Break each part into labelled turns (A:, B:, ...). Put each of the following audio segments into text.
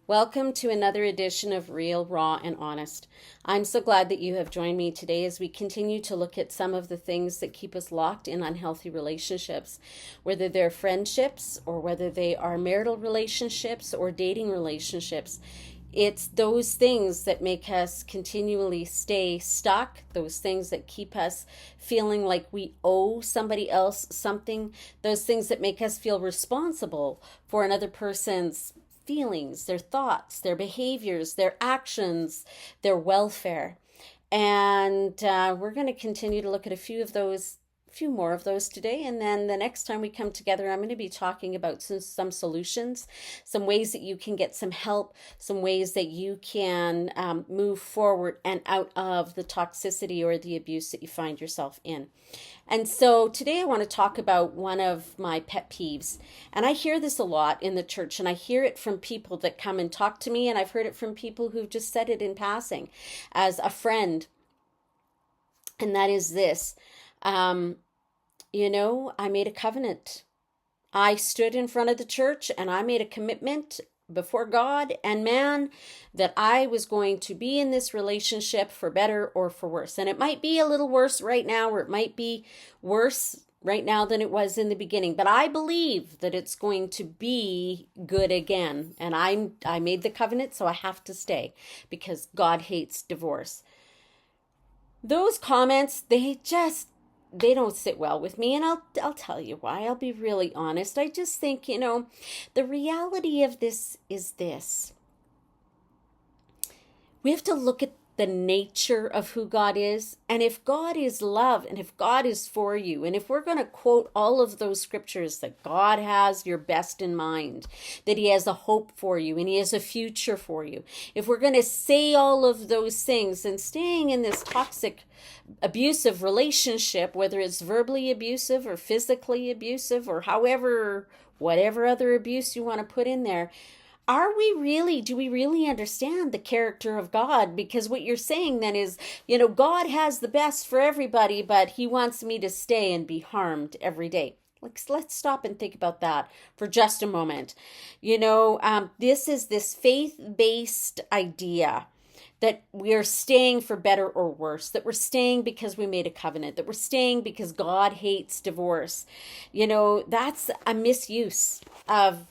A: Welcome to another edition of Real, Raw, and Honest. I'm so glad that you have joined me today as we continue to look at some of the things that keep us locked in unhealthy relationships, whether they're friendships or whether they are marital relationships or dating relationships. It's those things that make us continually stay stuck, those things that keep us feeling like we owe somebody else something, those things that make us feel responsible for another person's feelings, their thoughts, their behaviors, their actions, their welfare. And we're going to continue to look at a few more of those today. And then the next time we come together, I'm going to be talking about some solutions, some ways that you can get some help, some ways that you can move forward and out of the toxicity or the abuse that you find yourself in. And so today I want to talk about one of my pet peeves. And I hear this a lot in the church, and I hear it from people that come and talk to me, and I've heard it from people who've just said it in passing as a friend. And that is this. I made a covenant. I stood in front of the church and I made a commitment before God and man that I was going to be in this relationship for better or for worse. And it might be a little worse right now, or it might be worse right now than it was in the beginning. But I believe that it's going to be good again. And I made the covenant, so I have to stay because God hates divorce. Those comments, they don't sit well with me, and I'll tell you why. I'll be really honest. I just think, the reality of this is this. We have to look at the nature of who God is, and if God is love, and if God is for you, and if we're going to quote all of those scriptures that God has your best in mind, that he has a hope for you, and he has a future for you, if we're going to say all of those things, and staying in this toxic abusive relationship, whether it's verbally abusive or physically abusive or whatever other abuse you want to put in there, do we really understand the character of God? Because what you're saying then is, God has the best for everybody, but he wants me to stay and be harmed every day. Let's stop and think about that for just a moment. This is this faith-based idea that we are staying for better or worse, that we're staying because we made a covenant, that we're staying because God hates divorce. That's a misuse of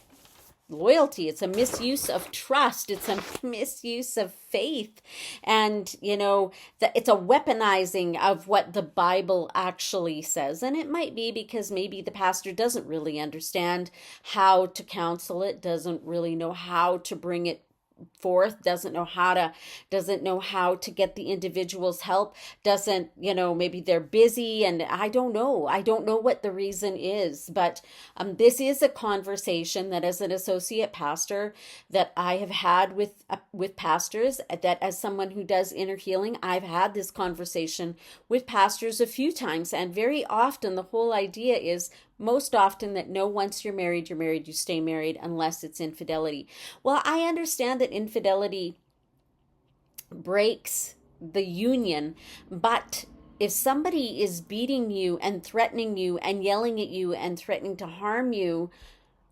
A: loyalty. It's a misuse of trust. It's a misuse of faith. And, that it's a weaponizing of what the Bible actually says. And it might be because maybe the pastor doesn't really understand how to counsel it, doesn't really know how to bring it forth, doesn't know how to get the individual's help, maybe they're busy, and I don't know what the reason is, but this is a conversation that as an associate pastor that I have had with pastors, that as someone who does inner healing, I've had this conversation with pastors a few times, and very often the whole idea is most often that no, once you're married, you stay married unless it's infidelity. Well, I understand that infidelity breaks the union, but if somebody is beating you and threatening you and yelling at you and threatening to harm you,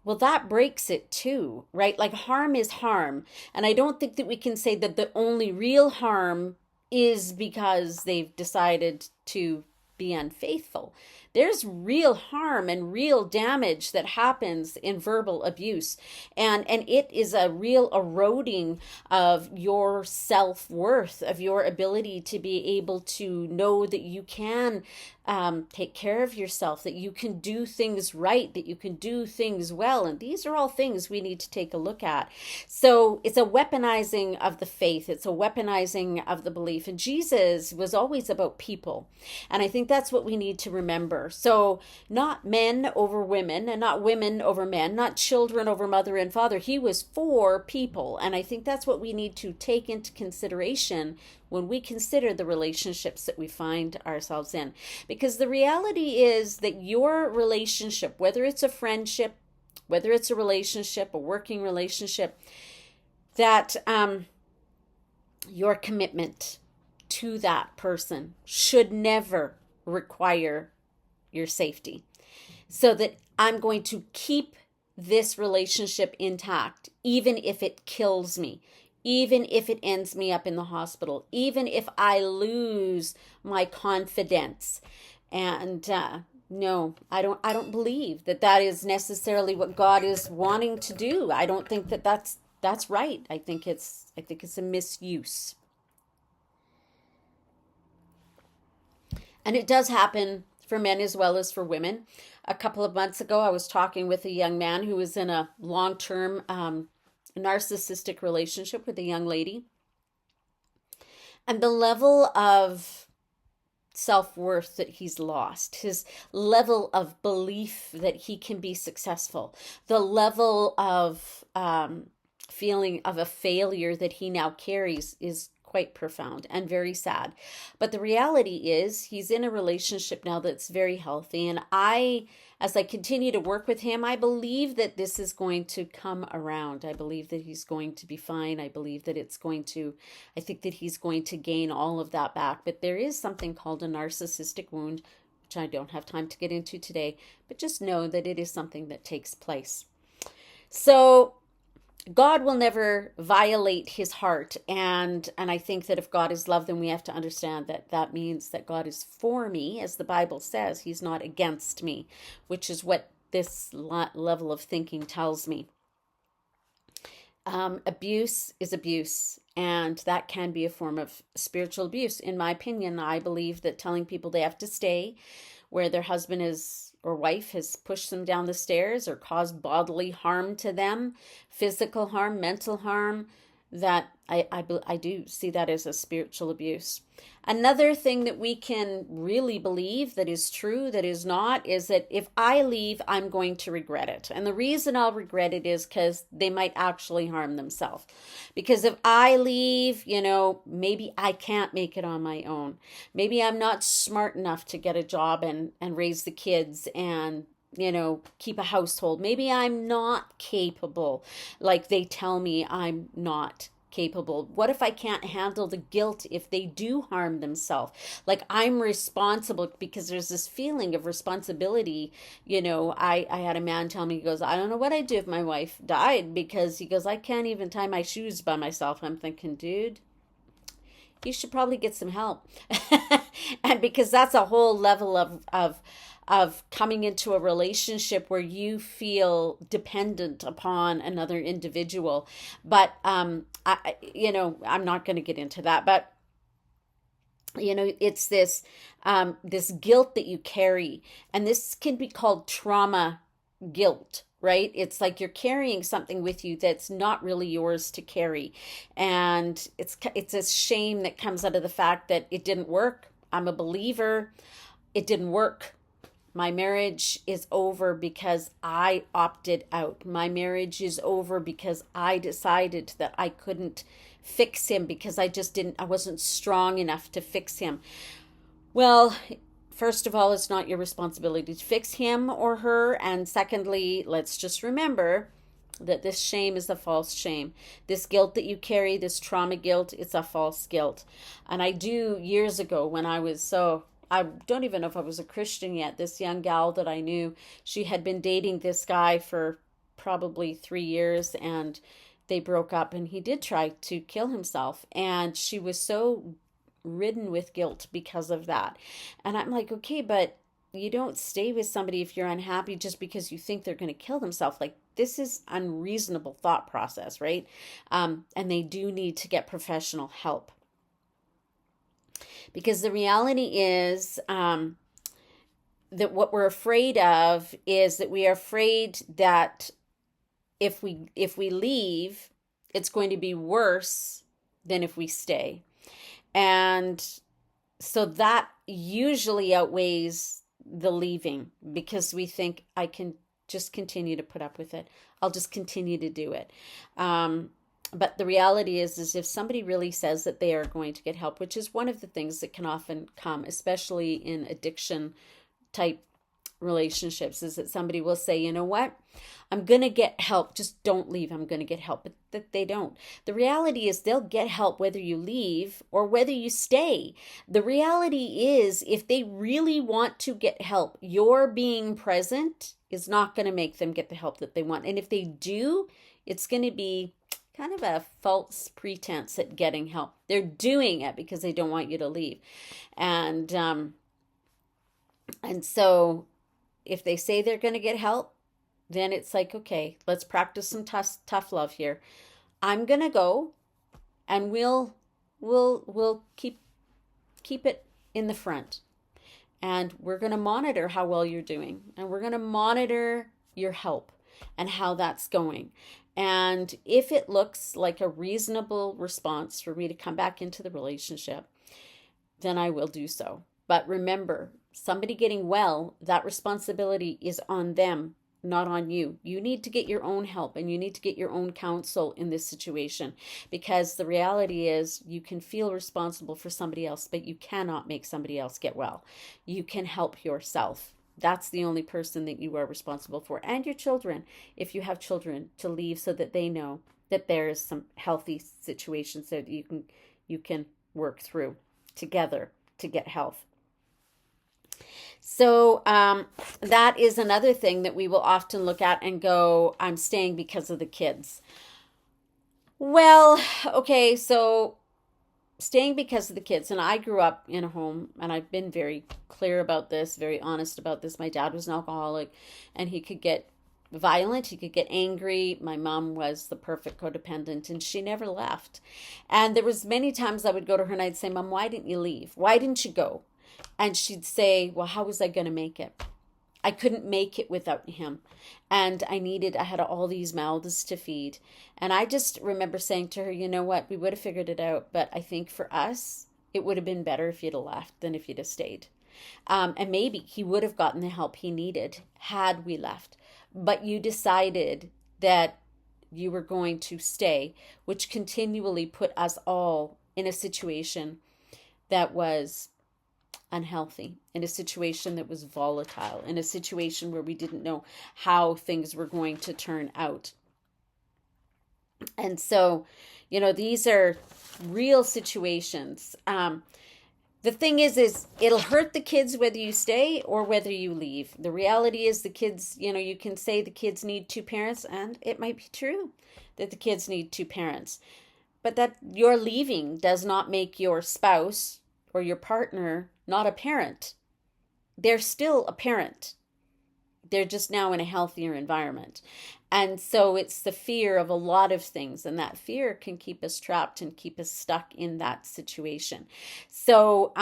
A: well, that breaks it too, right? Like harm is harm. And I don't think that we can say that the only real harm is because they've decided to be unfaithful. There's real harm and real damage that happens in verbal abuse. And it is a real eroding of your self-worth, of your ability to be able to know that you can take care of yourself, that you can do things right, that you can do things well. And these are all things we need to take a look at. So it's a weaponizing of the faith. It's a weaponizing of the belief. And Jesus was always about people. And I think that's what we need to remember. So not men over women and not women over men, not children over mother and father. He was for people. And I think that's what we need to take into consideration when we consider the relationships that we find ourselves in. Because the reality is that your relationship, whether it's a friendship, whether it's a relationship, a working relationship, that your commitment to that person should never require your safety. So that I'm going to keep this relationship intact, even if it kills me, even if it ends me up in the hospital, even if I lose my confidence. And no, I don't believe that that is necessarily what God is wanting to do. I don't think that that's right. I think it's a misuse. And it does happen for men as well as for women. A couple of months ago, I was talking with a young man who was in a long-term narcissistic relationship with a young lady. And the level of self-worth that he's lost, his level of belief that he can be successful, the level of feeling of a failure that he now carries is quite profound and very sad. But the reality is he's in a relationship now that's very healthy. And as I continue to work with him, I believe that this is going to come around. I believe that he's going to be fine. I think that he's going to gain all of that back. But there is something called a narcissistic wound, which I don't have time to get into today, but just know that it is something that takes place. So God will never violate his heart. And I think that if God is love, then we have to understand that that means that God is for me, as the Bible says. He's not against me, which is what this level of thinking tells me. Abuse is abuse, and that can be a form of spiritual abuse. In my opinion, I believe that telling people they have to stay where their husband is or wife has pushed them down the stairs or caused bodily harm to them, physical harm, mental harm, that I do see that as a spiritual abuse. Another thing that we can really believe that is true, that is not, is that if I leave, I'm going to regret it. And the reason I'll regret it is because they might actually harm themselves. Because if I leave, maybe I can't make it on my own. Maybe I'm not smart enough to get a job and raise the kids and keep a household. Maybe I'm not capable, like they tell me I'm not capable. What if I can't handle the guilt if they do harm themselves? Like I'm responsible, because there's this feeling of responsibility. I had a man tell me, he goes, I don't know what I'd do if my wife died, because he goes, I can't even tie my shoes by myself. I'm thinking, dude, you should probably get some help. And because that's a whole level of coming into a relationship where you feel dependent upon another individual. But I'm not going to get into that. But it's this guilt that you carry, and this can be called trauma guilt. Right? It's like you're carrying something with you that's not really yours to carry. And it's a shame that comes out of the fact that it didn't work. I'm a believer. It didn't work. My marriage is over because I opted out. My marriage is over because I decided that I couldn't fix him, because I wasn't strong enough to fix him. Well, first of all, it's not your responsibility to fix him or her. And secondly, let's just remember that this shame is a false shame. This guilt that you carry, this trauma guilt, it's a false guilt. And years ago when I don't even know if I was a Christian yet, this young gal that I knew, she had been dating this guy for probably 3 years, and they broke up, and he did try to kill himself. And she was so ridden with guilt because of that. And I'm like, okay, but you don't stay with somebody if you're unhappy just because you think they're going to kill themselves. Like, this is unreasonable thought process, right? And they do need to get professional help. Because the reality is that what we're afraid of is that we are afraid that if we leave, it's going to be worse than if we stay. And so that usually outweighs the leaving, because we think, I can just continue to put up with it. I'll just continue to do it. But the reality is if somebody really says that they are going to get help, which is one of the things that can often come, especially in addiction type relationships, is that somebody will say, you know what, I'm going to get help. Just don't leave. I'm going to get help. But that they don't. The reality is they'll get help whether you leave or whether you stay. The reality is, if they really want to get help, your being present is not going to make them get the help that they want. And if they do, it's going to be kind of a false pretense at getting help. They're doing it because they don't want you to leave. And so if they say they're going to get help, then it's like, okay, let's practice some tough love here. I'm going to go, and we'll keep it in the front. And we're going to monitor how well you're doing, and we're going to monitor your help and how that's going. And if it looks like a reasonable response for me to come back into the relationship, then I will do so. But remember, somebody getting well, that responsibility is on them, not on you. You need to get your own help, and you need to get your own counsel in this situation, because the reality is you can feel responsible for somebody else, but you cannot make somebody else get well. You can help yourself. That's the only person that you are responsible for, and your children, if you have children, to leave so that they know that there is some healthy situations that you can work through together to get health. So that is another thing that we will often look at and go, I'm staying because of the kids. Well, okay, so staying because of the kids. And I grew up in a home, and I've been very clear about this, very honest about this. My dad was an alcoholic, and he could get violent, he could get angry. My mom was the perfect codependent, and she never left. And there was many times I would go to her and I'd say, Mom, why didn't you leave? Why didn't you go? And she'd say, well, how was I going to make it? I couldn't make it without him. And I had all these mouths to feed. And I just remember saying to her, you know what, we would have figured it out. But I think for us, it would have been better if you'd have left than if you'd have stayed. And maybe he would have gotten the help he needed had we left. But you decided that you were going to stay, which continually put us all in a situation that was unhealthy, in a situation that was volatile, in a situation where we didn't know how things were going to turn out. And so, these are real situations. The thing is it'll hurt the kids whether you stay or whether you leave. The reality is the kids, you can say the kids need two parents, and it might be true that the kids need two parents. But that your leaving does not make your spouse or your partner not a parent. They're still a parent. They're just now in a healthier environment. And so it's the fear of a lot of things, and that fear can keep us trapped and keep us stuck in that situation. So,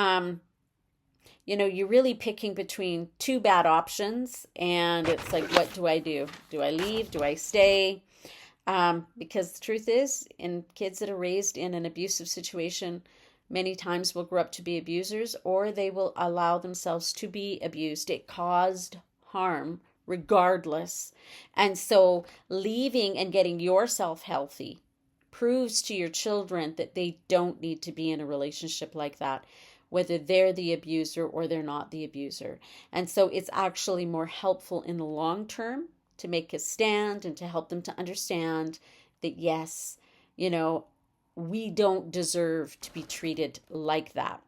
A: you're really picking between two bad options, and it's like, what do I do? Do I leave? Do I stay? Because the truth is, in kids that are raised in an abusive situation, many times will grow up to be abusers, or they will allow themselves to be abused. It caused harm regardless. And so leaving and getting yourself healthy proves to your children that they don't need to be in a relationship like that, whether they're the abuser or they're not the abuser. And so it's actually more helpful in the long term to make a stand and to help them to understand that, yes, we don't deserve to be treated like that.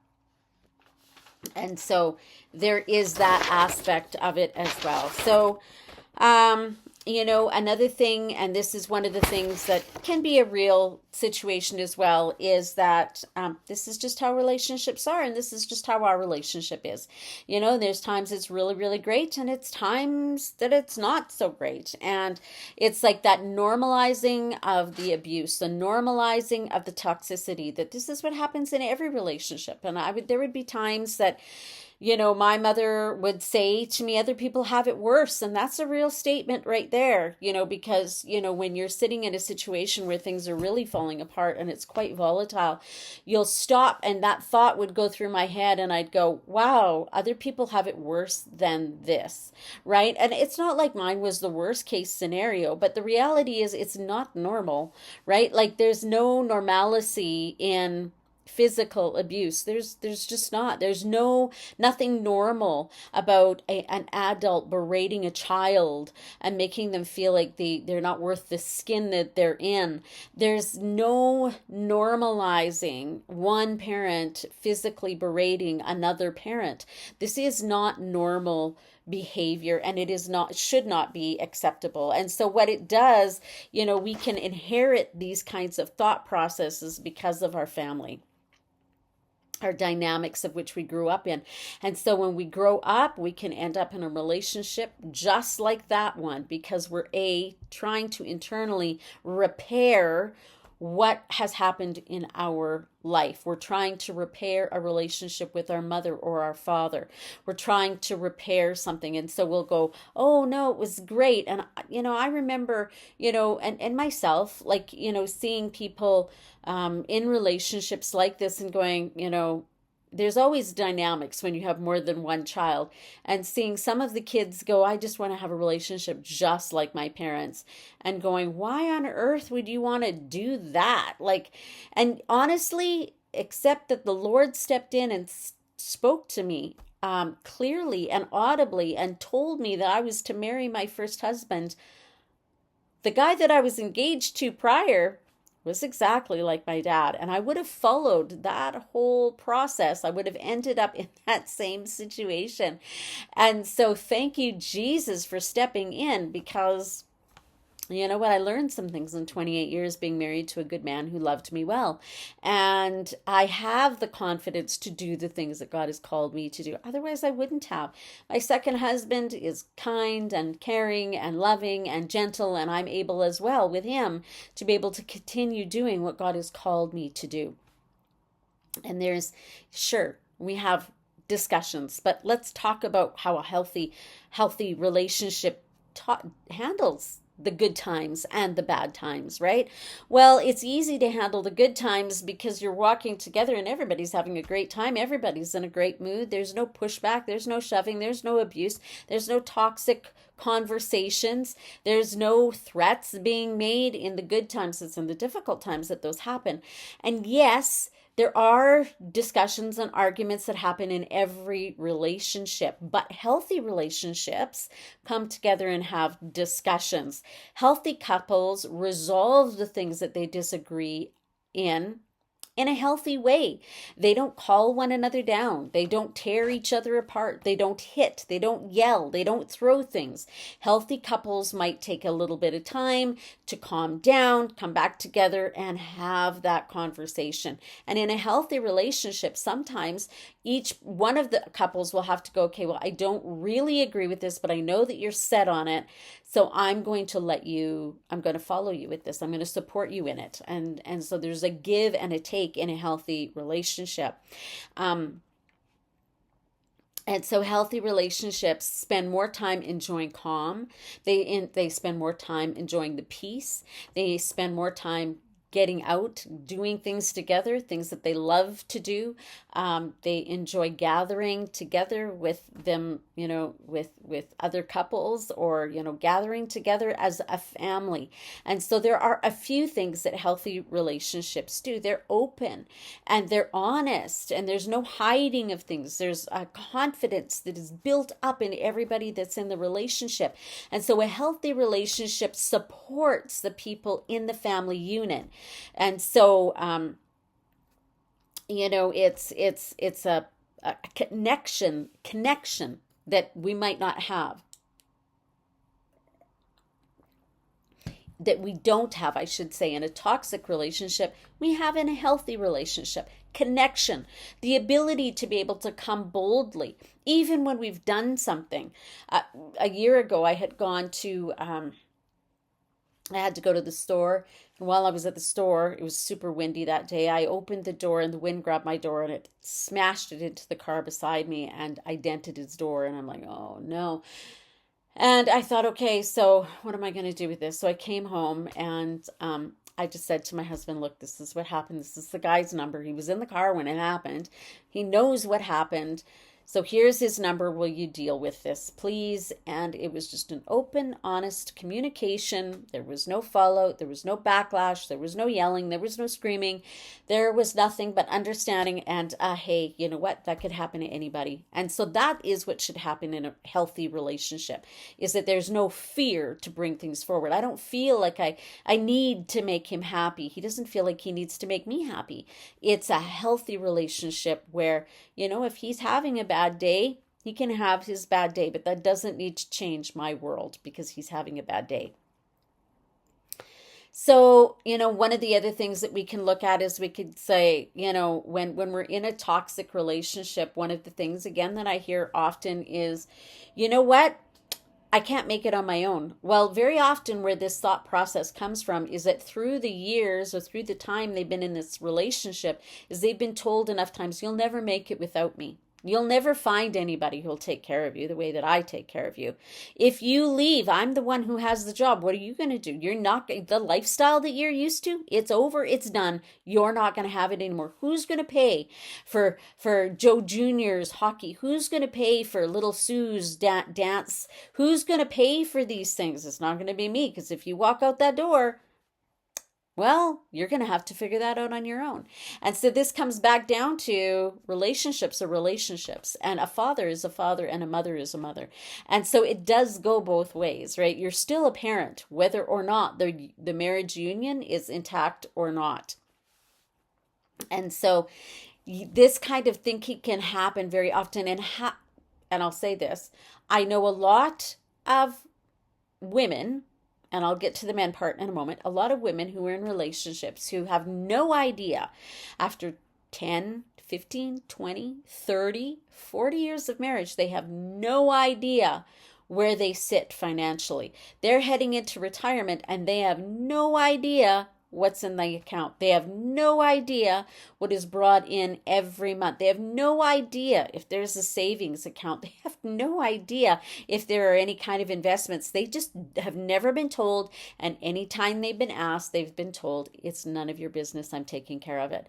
A: And so there is that aspect of it as well. So, another thing, and this is one of the things that can be a real situation as well, is that this is just how relationships are, and this is just how our relationship is. There's times it's really, really great, and it's times that it's not so great. And it's like that normalizing of the abuse, the normalizing of the toxicity, that this is what happens in every relationship. And there would be times that my mother would say to me, other people have it worse. And that's a real statement right there, because, when you're sitting in a situation where things are really falling apart and it's quite volatile, you'll stop, and that thought would go through my head, and I'd go, wow, other people have it worse than this, right? And it's not like mine was the worst case scenario, but the reality is it's not normal, right? Like there's no normalcy in physical abuse. There's just not. There's nothing normal about an adult berating a child and making them feel like they're not worth the skin that they're in. There's no normalizing one parent physically berating another parent. This is not normal behavior, and it is not, should not be acceptable. And so what it does, we can inherit these kinds of thought processes because of our family, our dynamics of which we grew up in. And so when we grow up, we can end up in a relationship just like that one, because we're trying to internally repair what has happened in our life. We're trying to repair a relationship with our mother or our father. We're trying to repair something. And so we'll go, oh no, it was great. And, I remember, and myself, like, seeing people in relationships like this and going, there's always dynamics when you have more than one child, and seeing some of the kids go, I just want to have a relationship just like my parents, and going, why on earth would you want to do that? Like, and honestly, except that the Lord stepped in and spoke to me clearly and audibly and told me that I was to marry my first husband. The guy that I was engaged to prior was exactly like my dad, and I would have followed that whole process. I would have ended up in that same situation. And so thank you, Jesus, for stepping in, because you know what? I learned some things in 28 years being married to a good man who loved me well. And I have the confidence to do the things that God has called me to do. Otherwise, I wouldn't have. My second husband is kind and caring and loving and gentle, and I'm able as well with him to be able to continue doing what God has called me to do. And we have discussions, but let's talk about how a healthy relationship handles the good times and the bad times, right? Well, it's easy to handle the good times because you're walking together and everybody's having a great time. Everybody's in a great mood. There's no pushback. There's no shoving. There's no abuse. There's no toxic conversations. There's no threats being made in the good times. It's in the difficult times that those happen. And yes, there are discussions and arguments that happen in every relationship, but healthy relationships come together and have discussions. Healthy couples resolve the things that they disagree in a healthy way. They don't call one another down. They don't tear each other apart. They don't hit. They don't yell. They don't throw things. Healthy couples might take a little bit of time to calm down, come back together, and have that conversation. And in a healthy relationship, sometimes each one of the couples will have to go, okay, well, I don't really agree with this, but I know that you're set on it. So I'm going to follow you with this. I'm going to support you in it. And so there's a give and a take in a healthy relationship. And so healthy relationships spend more time enjoying calm. They spend more time enjoying the peace. They spend more time getting out, doing things together, things that they love to do. They enjoy gathering together with them, with other couples, or, gathering together as a family. And so there are a few things that healthy relationships do. They're open and they're honest, and there's no hiding of things. There's a confidence that is built up in everybody that's in the relationship. And so a healthy relationship supports the people in the family unit. And so, it's a connection that we might not have, that we don't have, I should say, in a toxic relationship. We have in a healthy relationship. Connection, the ability to be able to come boldly, even when we've done something. A year ago, I had to go to the store. And while I was at the store, it was super windy that day. I opened the door and the wind grabbed my door and it smashed it into the car beside me, and I dented its door. And I'm like, oh no. And I thought, okay, so what am I going to do with this? So I came home and I just said to my husband, look, this is what happened. This is the guy's number. He was in the car when it happened. He knows what happened. So here's his number. Will you deal with this, please? And it was just an open, honest communication. There was no fallout. There was no backlash. There was no yelling. There was no screaming. There was nothing but understanding and, hey, you know what? That could happen to anybody. And so that is what should happen in a healthy relationship, is that there's no fear to bring things forward. I don't feel like I need to make him happy. He doesn't feel like he needs to make me happy. It's a healthy relationship where, if he's having a bad day, He can have his bad day, but that doesn't need to change my world because he's having a bad day. So, one of the other things that we can look at is we could say, when we're in a toxic relationship, one of the things again that I hear often is, you know what? I can't make it on my own. Well, very often where this thought process comes from is that through the years or through the time they've been in this relationship, is they've been told enough times, you'll never make it without me. You'll never find anybody who'll take care of you the way that I take care of you. If you leave, I'm the one who has the job. What are you going to do? You're not, the lifestyle that you're used to, it's over, it's done. You're not going to have it anymore. Who's going to pay for Joe Jr.'s hockey? Who's going to pay for little Sue's dance? Who's going to pay for these things? It's not going to be me, because if you walk out that door, well, you're going to have to figure that out on your own. And so this comes back down to relationships are relationships. And a father is a father and a mother is a mother. And so it does go both ways, right? You're still a parent, whether or not the marriage union is intact or not. And so this kind of thinking can happen very often. And I'll say this, I know a lot of women, and I'll get to the men part in a moment, a lot of women who are in relationships who have no idea after 10, 15, 20, 30, 40 years of marriage, they have no idea where they sit financially. They're heading into retirement and they have no idea what's in the account. They have no idea what is brought in every month. They have no idea if there's a savings account. They have no idea if there are any kind of investments. They just have never been told. And anytime they've been asked, they've been told, it's none of your business. I'm taking care of it.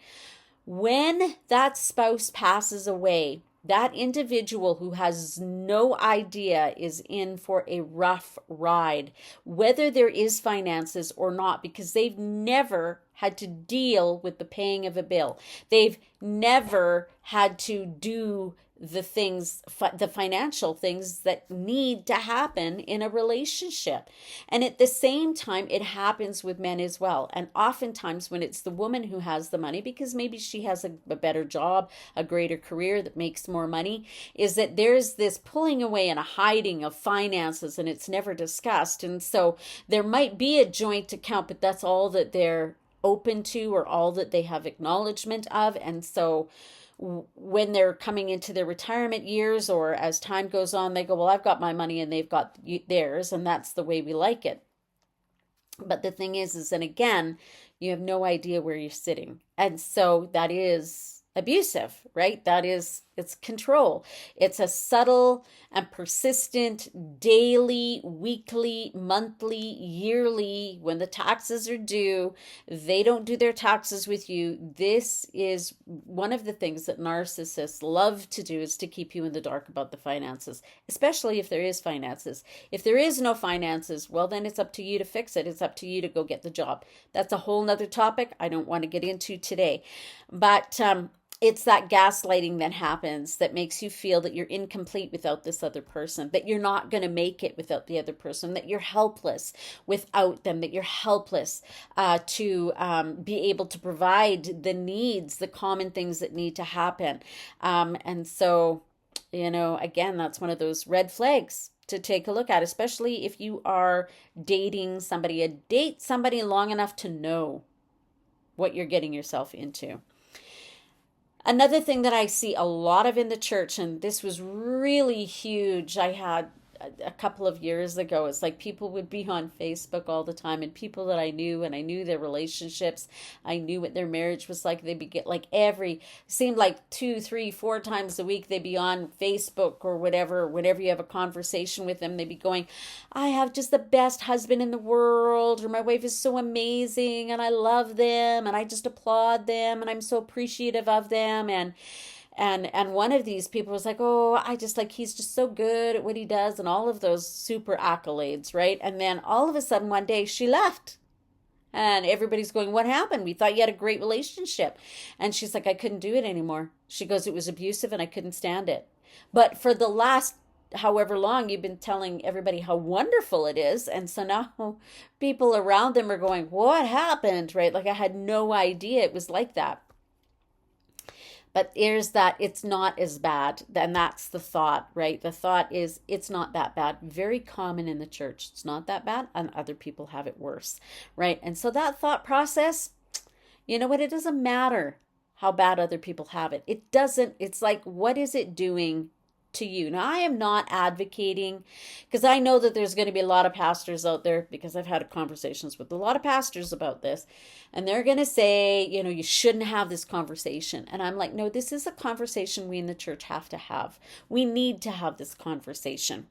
A: When that spouse passes away, that individual who has no idea is in for a rough ride, whether there is finances or not, because they've never had to deal with the paying of a bill. They've never had to do the things, the financial things that need to happen in a relationship. And at the same time, it happens with men as well. And oftentimes when it's the woman who has the money, because maybe she has a better job, a greater career that makes more money, is that there's this pulling away and a hiding of finances and it's never discussed. And so there might be a joint account, but that's all that they're open to or all that they have acknowledgement of. And so when they're coming into their retirement years or as time goes on, they go, well, I've got my money and they've got theirs, and that's the way we like it. But the thing is, and again, you have no idea where you're sitting. And so that is abusive, right? It's control. It's a subtle and persistent daily, weekly, monthly, yearly, when the taxes are due, they don't do their taxes with you. This is one of the things that narcissists love to do, is to keep you in the dark about the finances, especially if there is finances. If there is no finances, well, then it's up to you to fix it. It's up to you to go get the job. That's a whole nother topic I don't want to get into today. But it's that gaslighting that happens that makes you feel that you're incomplete without this other person, that you're not going to make it without the other person, that you're helpless without them, that you're helpless to be able to provide the needs, the common things that need to happen. And so, again, that's one of those red flags to take a look at, especially if you are dating somebody. Date somebody long enough to know what you're getting yourself into. Another thing that I see a lot of in the church, and this was really huge, I had a couple of years ago, it's like people would be on Facebook all the time, and people that I knew, and I knew their relationships, I knew what their marriage was like. They'd be seemed like 2, 3, 4 times a week they'd be on Facebook or whatever. Whenever you have a conversation with them, they'd be going, I have just the best husband in the world, or my wife is so amazing and I love them and I just applaud them and I'm so appreciative of them. And one of these people was like, oh, he's just so good at what he does, and all of those super accolades, right? And then all of a sudden one day she left. And everybody's going, what happened? We thought you had a great relationship. And she's like, I couldn't do it anymore. She goes, it was abusive and I couldn't stand it. But for the last however long, you've been telling everybody how wonderful it is. And so now people around them are going, what happened, right? Like, I had no idea it was like that. But there's that it's not as bad. And that's the thought, right? The thought is it's not that bad. Very common in the church. It's not that bad, and other people have it worse, right? And so that thought process, you know what? It doesn't matter how bad other people have it. It doesn't, it's like, what is it doing to you? Now, I am not advocating, because I know that there's going to be a lot of pastors out there, because I've had conversations with a lot of pastors about this, and they're going to say, you shouldn't have this conversation. And I'm like, no, this is a conversation we in the church have to have. We need to have this conversation.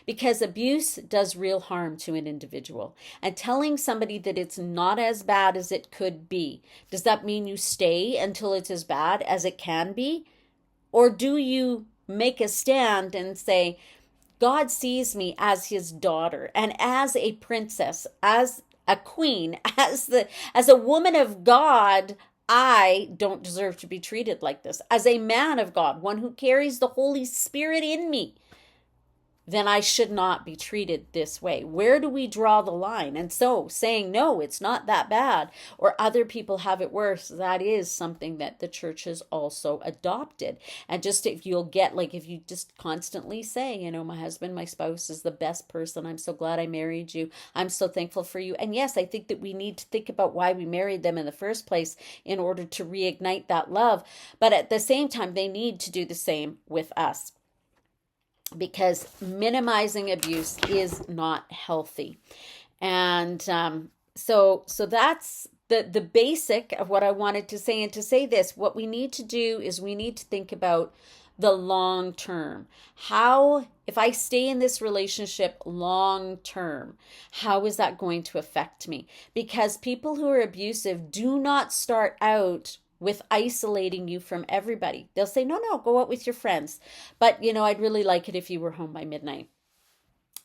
A: Because abuse does real harm to an individual. And telling somebody that it's not as bad as it could be, does that mean you stay until it's as bad as it can be? Or do you make a stand and say, God sees me as his daughter and as a princess, as a queen, as a woman of God, I don't deserve to be treated like this. As a man of God, one who carries the Holy Spirit in me, then I should not be treated this way. Where do we draw the line? And so saying, no, it's not that bad, or other people have it worse, that is something that the church has also adopted. And just if you'll get, like, if you just constantly say, my husband, my spouse is the best person. I'm so glad I married you. I'm so thankful for you. And yes, I think that we need to think about why we married them in the first place in order to reignite that love. But at the same time, they need to do the same with us, because minimizing abuse is not healthy. And so that's the basic of what I wanted to say. And to say this, what we need to do is we need to think about the long term. How, if I stay in this relationship long term, how is that going to affect me? Because people who are abusive do not start out with isolating you from everybody. They'll say, no, go out with your friends. But, I'd really like it if you were home by midnight.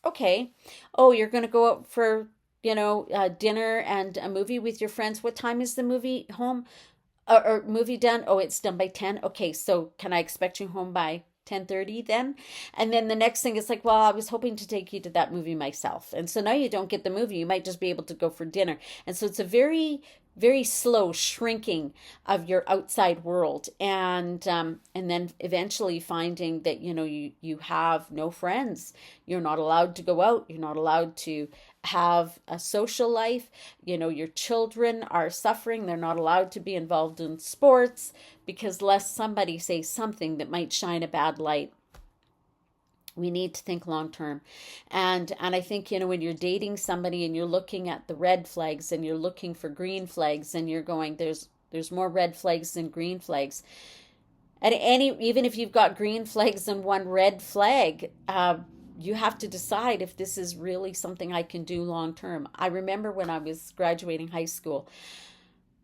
A: Okay. Oh, you're going to go out for, dinner and a movie with your friends. What time is the movie home or movie done? Oh, it's done by 10. Okay. So can I expect you home by 10:30 then? And then the next thing is like, well, I was hoping to take you to that movie myself. And so now you don't get the movie. You might just be able to go for dinner. And so it's a very, very slow shrinking of your outside world, and then eventually finding that you have no friends. You're not allowed to go out. You're not allowed to have a social life. Your children are suffering. They're not allowed to be involved in sports, because lest somebody say something that might shine a bad light. We need to think long term. And I think, when you're dating somebody and you're looking at the red flags and you're looking for green flags, and you're going, there's more red flags than green flags. And even if you've got green flags and one red flag, you have to decide if this is really something I can do long term. I remember when I was graduating high school,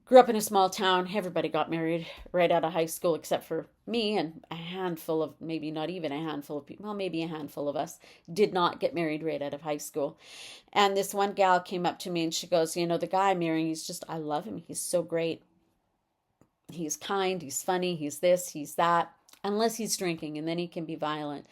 A: grew up in a small town. Everybody got married right out of high school except for me, and a handful of, maybe not even a handful of people, well, maybe a handful of us did not get married right out of high school. And this one gal came up to me and she goes, the guy I'm marrying, I love him. He's so great. He's kind, he's funny, he's this, he's that, unless he's drinking, and then he can be violent.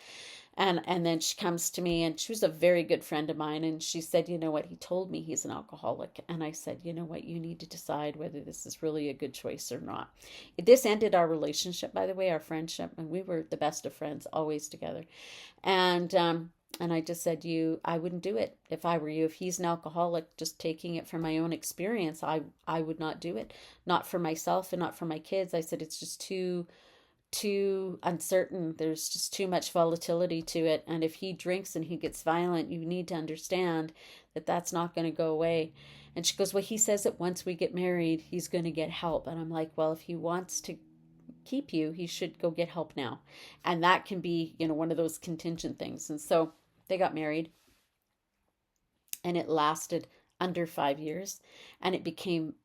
A: And then she comes to me, and she was a very good friend of mine, and she said, what, he told me he's an alcoholic. And I said, what, you need to decide whether this is really a good choice or not. This ended our relationship, by the way, our friendship, and we were the best of friends, always together. And I just said, I wouldn't do it if I were you. If he's an alcoholic, just taking it from my own experience, I would not do it. Not for myself and not for my kids. I said, it's just too uncertain. There's just too much volatility to it. And if he drinks and he gets violent, you need to understand that that's not going to go away. And she goes, well, he says that once we get married, he's going to get help. And I'm like, well, if he wants to keep you, he should go get help now. And that can be, one of those contingent things. And so they got married, and it lasted under 5 years, and it became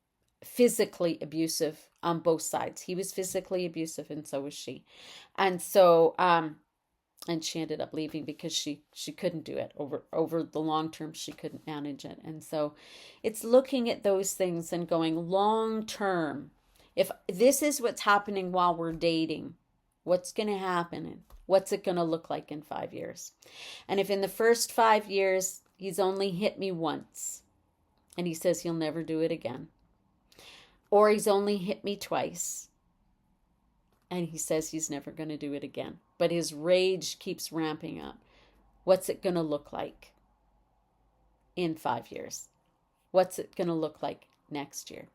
A: physically abusive on both sides. He was physically abusive, and so was she. And so and she ended up leaving because she couldn't do it over the long term. She couldn't manage it. And so it's looking at those things and going long term. If this is what's happening while we're dating, what's going to happen, and what's it going to look like in 5 years? And if in the first 5 years he's only hit me once, and he says he'll never do it again, or he's only hit me twice, And he says he's never going to do it again. But his rage keeps ramping up. What's it going to look like in 5 years? What's it going to look like next year?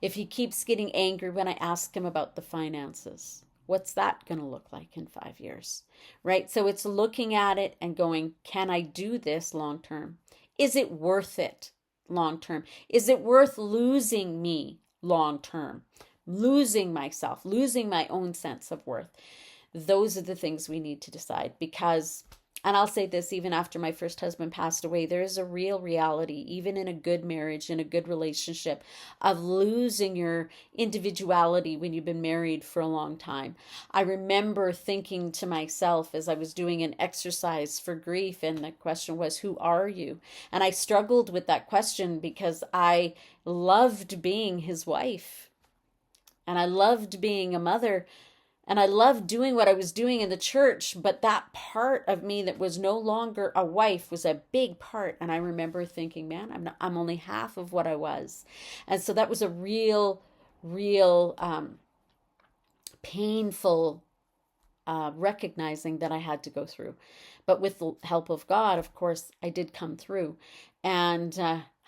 A: If he keeps getting angry when I ask him about the finances, what's that going to look like in 5 years? Right? So it's looking at it and going, can I do this long term? Is it worth it long term? Is it worth losing me long term? Losing myself, losing my own sense of worth. Those are the things we need to decide, because, and I'll say this, even after my first husband passed away, there is a real reality, even in a good marriage, in a good relationship, of losing your individuality when you've been married for a long time. I remember thinking to myself as I was doing an exercise for grief, and the question was, who are you? And I struggled with that question because I loved being his wife. And I loved being a mother, and I loved doing what I was doing in the church, but that part of me that was no longer a wife was a big part. And I remember thinking, man, I'm only half of what I was. And so that was a real painful recognizing that I had to go through. But with the help of God, of course, I did come through. And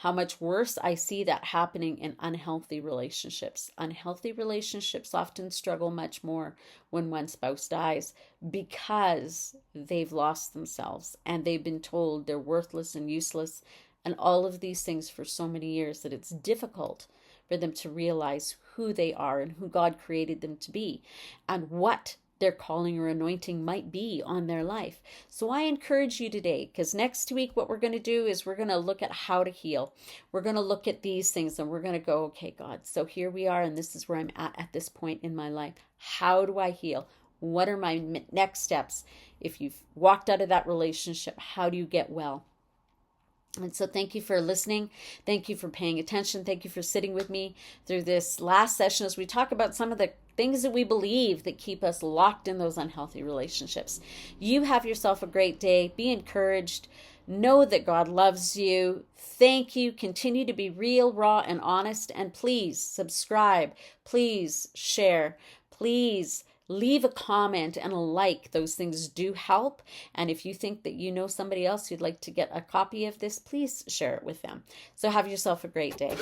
A: how much worse I see that happening in unhealthy relationships. Unhealthy relationships often struggle much more when one spouse dies, because they've lost themselves and they've been told they're worthless and useless and all of these things for so many years that it's difficult for them to realize who they are and who God created them to be and what their calling or anointing might be on their life. So I encourage you today, because next week what we're going to do is we're going to look at how to heal. We're going to look at these things and we're going to go, okay, God, so here we are, and this is where I'm at this point in my life. How do I heal? What are my next steps? If you've walked out of that relationship, how do you get well? And so thank you for listening. Thank you for paying attention. Thank you for sitting with me through this last session as we talk about some of the things that we believe that keep us locked in those unhealthy relationships. You have yourself a great day. Be encouraged. Know that God loves you. Thank you. Continue to be real, raw, and honest. And please subscribe. Please share. Please leave a comment and a like. Those things do help. And if you think that you know somebody else who'd like to get a copy of this, please share it with them. So have yourself a great day.